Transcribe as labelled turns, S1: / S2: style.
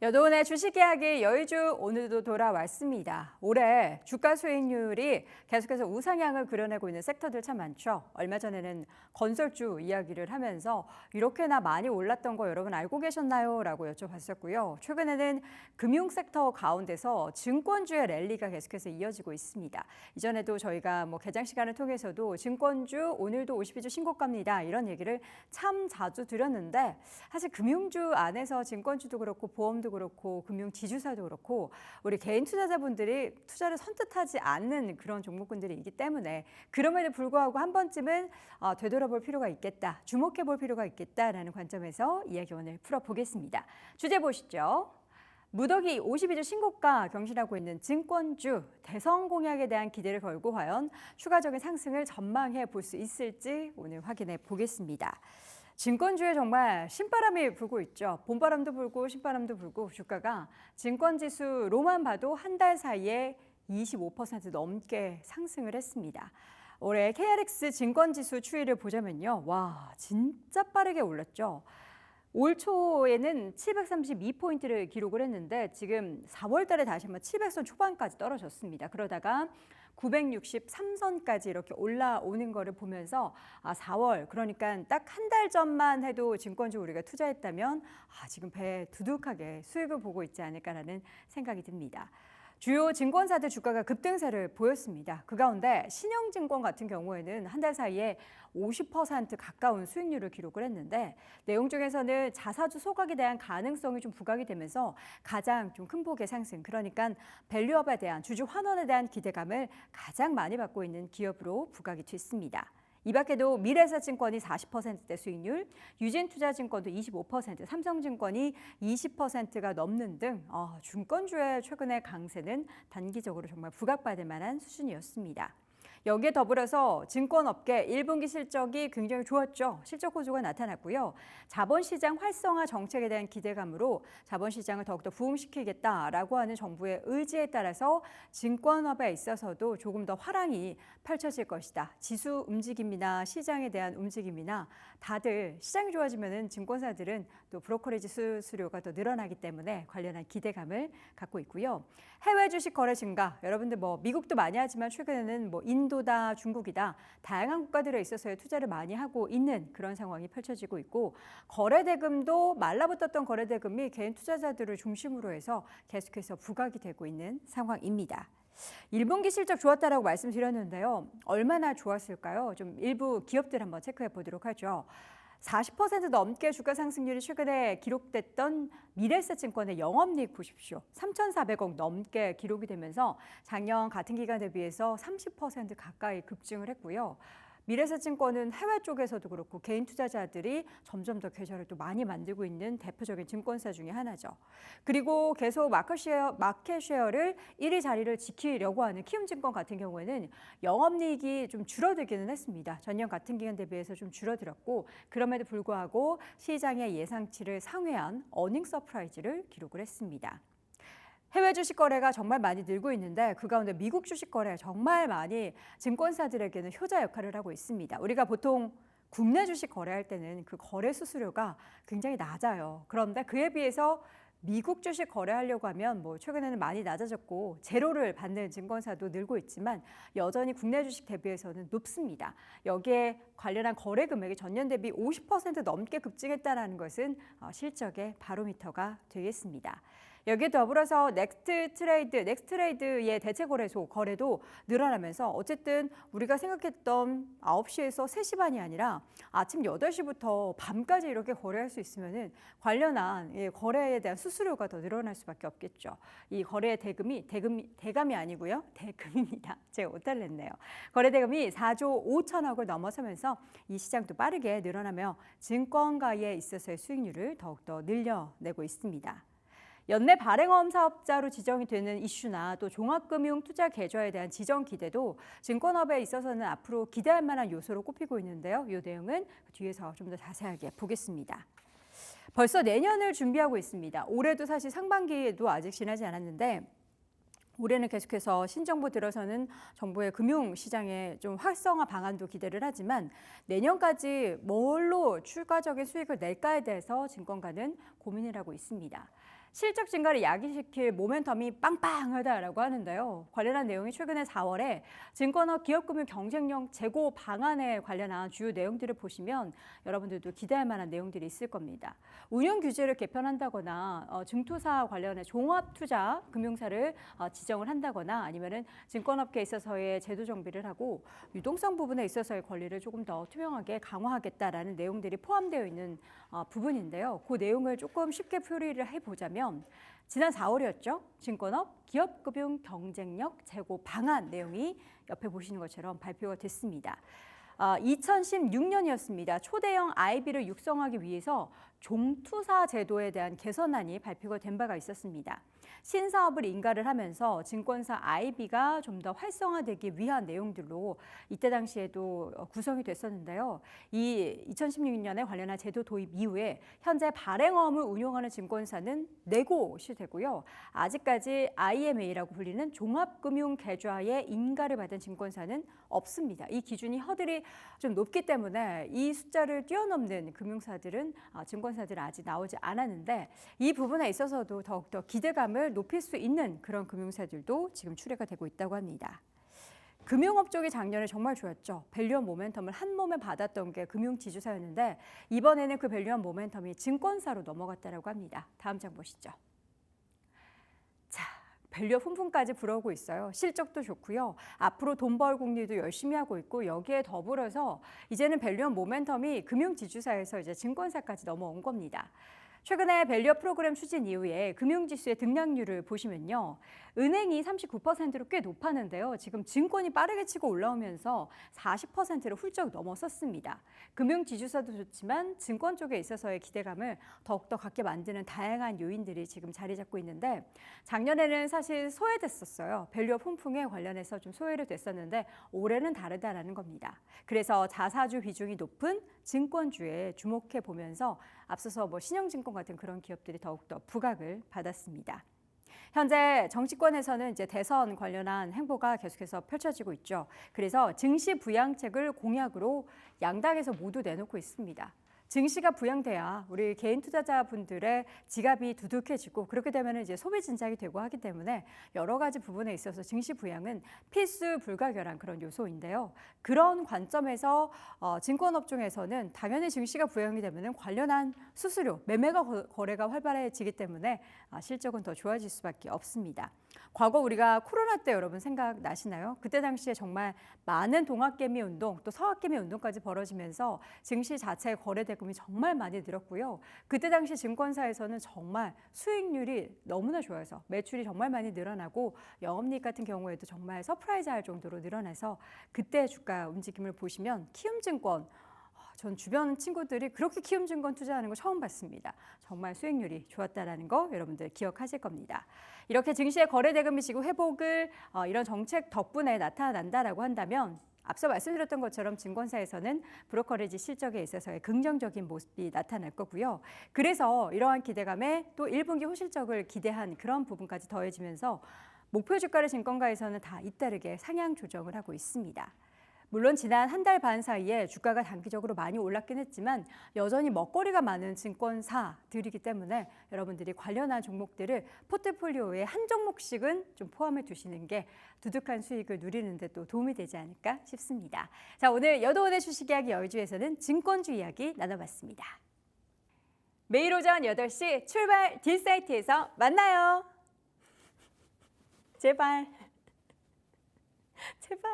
S1: 여도은의 주식 이야기 여의주 오늘도 돌아왔습니다. 올해 주가 수익률이 계속해서 우상향을 그려내고 있는 섹터들 참 많죠. 얼마 전에는 건설주 이야기를 하면서 이렇게나 많이 올랐던 거 여러분 알고 계셨나요? 라고 여쭤봤었고요. 최근에는 금융 섹터 가운데서 증권주의 랠리가 계속해서 이어지고 있습니다. 이전에도 저희가 개장 시간을 통해서도 증권주 오늘도 52주 신고가입니다. 이런 얘기를 참 자주 드렸는데 사실 금융주 안에서 증권주도 그렇고 보험도 그렇고 금융 지주사도 그렇고 우리 개인 투자자분들이 투자를 선뜻하지 않는 그런 종목군들이기 때문에 그럼에도 불구하고 한 번쯤은 되돌아볼 필요가 있겠다, 주목해 볼 필요가 있겠다라는 관점에서 이야기 오늘 풀어보겠습니다. 주제 보시죠. 무더기 52주 신고가 경신하고 있는 증권주 대선 공약에 대한 기대를 걸고 과연 추가적인 상승을 전망해 볼 수 있을지 오늘 확인해 보겠습니다. 증권주에 정말 신바람이 불고 있죠. 봄바람도 불고 신바람도 불고 주가가 증권지수로만 봐도 한 달 사이에 25% 넘게 상승을 했습니다. 올해 KRX 증권지수 추이를 보자면요. 와, 진짜 빠르게 올랐죠. 올 초에는 732포인트를 기록을 했는데 지금 4월 달에 다시 한번 700선 초반까지 떨어졌습니다. 그러다가 963선까지 이렇게 올라오는 거를 보면서 4월 그러니까 딱 한 달 전만 해도 증권주 우리가 투자했다면 지금 배 두둑하게 수익을 보고 있지 않을까라는 생각이 듭니다. 주요 증권사들 주가가 급등세를 보였습니다. 그 가운데 신영증권 같은 경우에는 한 달 사이에 50% 가까운 수익률을 기록을 했는데 내용 중에서는 자사주 소각에 대한 가능성이 좀 부각이 되면서 가장 좀 큰 폭의 상승, 그러니까 밸류업에 대한 주주 환원에 대한 기대감을 가장 많이 받고 있는 기업으로 부각이 됐습니다. 이 밖에도 미래에셋증권이 40%대 수익률, 유진투자증권도 25%, 삼성증권이 20%가 넘는 등 증권주의 최근의 강세는 단기적으로 정말 부각받을 만한 수준이었습니다. 여기에 더불어서 증권업계 1분기 실적이 굉장히 좋았죠. 실적 호조가 나타났고요. 자본시장 활성화 정책에 대한 기대감으로 자본시장을 더욱더 부흥시키겠다라고 하는 정부의 의지에 따라서 증권업에 있어서도 조금 더 화랑이 펼쳐질 것이다. 지수 움직임이나 시장에 대한 움직임이나 다들 시장이 좋아지면은 증권사들은 또 브로커리지 수수료가 더 늘어나기 때문에 관련한 기대감을 갖고 있고요. 해외 주식 거래 증가, 여러분들 미국도 많이 하지만 최근에는 인도다, 중국이다, 다양한 국가들에 있어서의 투자를 많이 하고 있는 그런 상황이 펼쳐지고 있고 거래대금도 말라붙었던 거래대금이 개인 투자자들을 중심으로 해서 계속해서 부각이 되고 있는 상황입니다. 1분기 실적 좋았다라고 말씀드렸는데요. 얼마나 좋았을까요? 좀 일부 기업들 한번 체크해 보도록 하죠. 40% 넘게 주가 상승률이 최근에 기록됐던 미래에셋증권의 영업이익 보십시오. 3,400억 넘게 기록이 되면서 작년 같은 기간 대비해서 30% 가까이 급증을 했고요. 미래에셋증권은 해외 쪽에서도 그렇고 개인 투자자들이 점점 더 계좌를 또 많이 만들고 있는 대표적인 증권사 중에 하나죠. 그리고 계속 마켓 쉐어를 1위 자리를 지키려고 하는 키움증권 같은 경우에는 영업이익이 좀 줄어들기는 했습니다. 전년 같은 기간 대비해서 좀 줄어들었고 그럼에도 불구하고 시장의 예상치를 상회한 어닝 서프라이즈를 기록을 했습니다. 해외 주식 거래가 정말 많이 늘고 있는데 그 가운데 미국 주식 거래 정말 많이 증권사들에게는 효자 역할을 하고 있습니다. 우리가 보통 국내 주식 거래할 때는 그 거래 수수료가 굉장히 낮아요. 그런데 그에 비해서 미국 주식 거래하려고 하면 최근에는 많이 낮아졌고 제로를 받는 증권사도 늘고 있지만 여전히 국내 주식 대비해서는 높습니다. 여기에 관련한 거래 금액이 전년 대비 50% 넘게 급증했다는 것은 실적의 바로미터가 되겠습니다. 여기에 더불어서 넥스트레이드의 대체 거래소 거래도 늘어나면서 어쨌든 우리가 생각했던 9시에서 3시 반이 아니라 아침 8시부터 밤까지 이렇게 거래할 수 있으면은 관련한 거래에 대한 수수료가 더 늘어날 수밖에 없겠죠. 이 거래 대감이 아니고요. 대금입니다. 제가 오타를 냈네요. 거래 대금이 4조 5천억을 넘어서면서 이 시장도 빠르게 늘어나며 증권가에 있어서의 수익률을 더욱더 늘려내고 있습니다. 연내 발행어음 사업자로 지정이 되는 이슈나 또 종합금융 투자 계좌에 대한 지정 기대도 증권업에 있어서는 앞으로 기대할 만한 요소로 꼽히고 있는데요. 이 내용은 뒤에서 좀 더 자세하게 보겠습니다. 벌써 내년을 준비하고 있습니다. 올해도 사실 상반기에도 아직 지나지 않았는데 올해는 계속해서 신정부 들어서는 정부의 금융시장의 좀 활성화 방안도 기대를 하지만 내년까지 뭘로 추가적인 수익을 낼까에 대해서 증권가는 고민을 하고 있습니다. 실적 증가를 야기시킬 모멘텀이 빵빵하다라고 하는데요. 관련한 내용이 최근에 4월에 증권업 기업금융 경쟁력 제고 방안에 관련한 주요 내용들을 보시면 여러분들도 기대할 만한 내용들이 있을 겁니다. 운영 규제를 개편한다거나 증투사 관련해 종합투자 금융사를 지정을 한다거나 아니면은 증권업계에 있어서의 제도 정비를 하고 유동성 부분에 있어서의 권리를 조금 더 투명하게 강화하겠다라는 내용들이 포함되어 있는 부분인데요. 그 내용을 조금 쉽게 풀이를 해보자면 지난 4월이었죠. 증권업 기업금융 경쟁력 제고 방안 내용이 옆에 보시는 것처럼 발표가 됐습니다. 2016년이었습니다. 초대형 IB를 육성하기 위해서 종투사 제도에 대한 개선안이 발표가 된 바가 있었습니다. 신사업을 인가를 하면서 증권사 IB가 좀 더 활성화되기 위한 내용들로 이때 당시에도 구성이 됐었는데요. 이 2016년에 관련한 제도 도입 이후에 현재 발행어음을 운용하는 증권사는 4곳이 되고요. 아직까지 IMA라고 불리는 종합금융계좌에 인가를 받은 증권사는 없습니다. 이 기준이 허들이 좀 높기 때문에 이 숫자를 뛰어넘는 금융사들은 증권사들은 아직 나오지 않았는데 이 부분에 있어서도 더욱더 기대감을 높일 수 있는 그런 금융사들도 지금 출애가 되고 있다고 합니다. 금융업 쪽이 작년에 정말 좋았죠. 밸류업 모멘텀을 한 몸에 받았던 게 금융지주사였는데 이번에는 그 밸류업 모멘텀이 증권사로 넘어갔다고 합니다. 다음 장 보시죠. 자, 밸류업 훈풍까지 불어오고 있어요. 실적도 좋고요. 앞으로 돈 벌 궁리도 열심히 하고 있고 여기에 더불어서 이제는 밸류업 모멘텀이 금융지주사에서 이제 증권사까지 넘어온 겁니다. 최근에 밸류업 프로그램 추진 이후에 금융지수의 등락률을 보시면요. 은행이 39%로 꽤 높았는데요. 지금 증권이 빠르게 치고 올라오면서 40%를 훌쩍 넘어섰습니다. 금융지주사도 좋지만 증권 쪽에 있어서의 기대감을 더욱더 갖게 만드는 다양한 요인들이 지금 자리 잡고 있는데 작년에는 사실 소외됐었어요. 밸류업 훈풍에 관련해서 좀 소외를 됐었는데 올해는 다르다라는 겁니다. 그래서 자사주 비중이 높은 증권주에 주목해 보면서 앞서서 신영증권 같은 그런 기업들이 더욱더 부각을 받았습니다. 현재 정치권에서는 이제 대선 관련한 행보가 계속해서 펼쳐지고 있죠. 그래서 증시 부양책을 공약으로 양당에서 모두 내놓고 있습니다. 증시가 부양돼야 우리 개인 투자자분들의 지갑이 두둑해지고 그렇게 되면 이제 소비 진작이 되고 하기 때문에 여러 가지 부분에 있어서 증시 부양은 필수 불가결한 그런 요소인데요. 그런 관점에서 증권업종에서는 당연히 증시가 부양이 되면 관련한 수수료, 매매가 거래가 활발해지기 때문에 실적은 더 좋아질 수밖에 없습니다. 과거 우리가 코로나 때 여러분 생각나시나요? 그때 당시에 정말 많은 동학개미 운동 또 서학개미 운동까지 벌어지면서 증시 자체의 거래 대금이 정말 많이 늘었고요. 그때 당시 증권사에서는 정말 수익률이 너무나 좋아서 매출이 정말 많이 늘어나고 영업이익 같은 경우에도 정말 서프라이즈할 정도로 늘어나서 그때 주가 움직임을 보시면 키움증권 전 주변 친구들이 그렇게 키움증권 투자하는 거 처음 봤습니다. 정말 수익률이 좋았다는 거 여러분들 기억하실 겁니다. 이렇게 증시의 거래 대금이 지금 회복을 이런 정책 덕분에 나타난다라고 한다면 앞서 말씀드렸던 것처럼 증권사에서는 브로커리지 실적에 있어서의 긍정적인 모습이 나타날 거고요. 그래서 이러한 기대감에 또 1분기 호실적을 기대한 그런 부분까지 더해지면서 목표 주가를 증권가에서는 다 잇따르게 상향 조정을 하고 있습니다. 물론 지난 한 달 반 사이에 주가가 단기적으로 많이 올랐긴 했지만 여전히 먹거리가 많은 증권사들이기 때문에 여러분들이 관련한 종목들을 포트폴리오에 한 종목씩은 좀 포함해 두시는 게 두둑한 수익을 누리는 데 또 도움이 되지 않을까 싶습니다. 자, 오늘 여도원의 주식이야기 여의주에서는 증권주 이야기 나눠봤습니다. 매일 오전 8시 출발 딜사이트에서 만나요. 제발. 제발.